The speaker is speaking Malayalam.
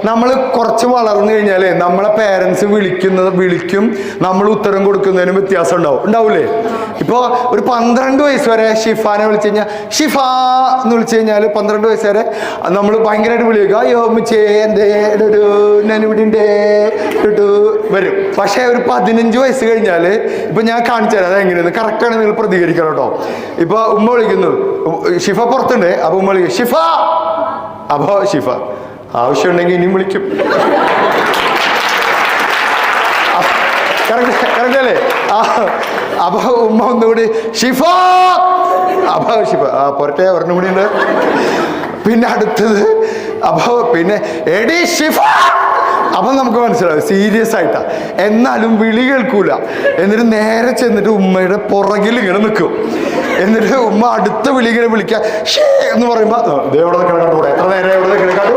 നമ്മൾ കുറച്ച് വളർന്നു കഴിഞ്ഞാലേ നമ്മളെ പേരൻസ് വിളിക്കും, നമ്മൾ ഉത്തരം കൊടുക്കുന്നതിനും വ്യത്യാസം ഉണ്ടാവൂലേ? ഇപ്പോൾ ഒരു 12 വയസ്സ് വരെ ഷിഫാനെ വിളിച്ചു കഴിഞ്ഞാൽ ഷിഫ എന്ന് വിളിച്ചു കഴിഞ്ഞാൽ 12 വയസ്സ് വരെ നമ്മൾ ഭയങ്കരമായിട്ട് വിളിക്കുക, അയ്യോ മിച്ചേ എൻ്റെ ഞാനിവിടെ വരും. പക്ഷേ ഒരു 15 വയസ്സ് കഴിഞ്ഞാൽ ഇപ്പൊ ഞാൻ കാണിച്ചു തരാം അതെങ്ങനെയാണ് കറക്റ്റാണ്, നിങ്ങൾ പ്രതികരിക്കണം കേട്ടോ. ഇപ്പൊ ഉമ്മ വിളിക്കുന്നു, ഷിഫ പുറത്തുണ്ട്, അപ്പൊ ഉമ്മ വിളിക്കും ഷിഫ, അപ്പൊ ഷിഫ ആവശ്യമുണ്ടെങ്കിൽ ഇനിയും വിളിക്കും. കറക്റ്റ് അല്ലേ? അപ്പൊ ഉമ്മ ഒന്നുകൂടി ഷിഫ, അപ്പൊ ഷിഫ പുറത്തെ ഒരെണ്ണം കൂടി ഉണ്ട്. പിന്നെ അടുത്തത് അപ്പൊ പിന്നെ എടി ഷിഫ, അപ്പൊ നമുക്ക് മനസ്സിലാവും സീരിയസ് ആയിട്ടാ. എന്നാലും വിളി കേൾക്കൂല. എന്നിട്ട് നേരെ ചെന്നിട്ട് ഉമ്മയുടെ പുറകിൽ ഇങ്ങനെ നിൽക്കും. എന്നിട്ട് ഉമ്മ അടുത്ത വിളി ഇങ്ങനെ വിളിക്കുക ഷേ എന്ന് പറയുമ്പോ എവിടെ നിൽക്കണം കണ്ടുകൂടെ, എത്ര നേരം എവിടെ നിൽക്കണം കണ്ടു.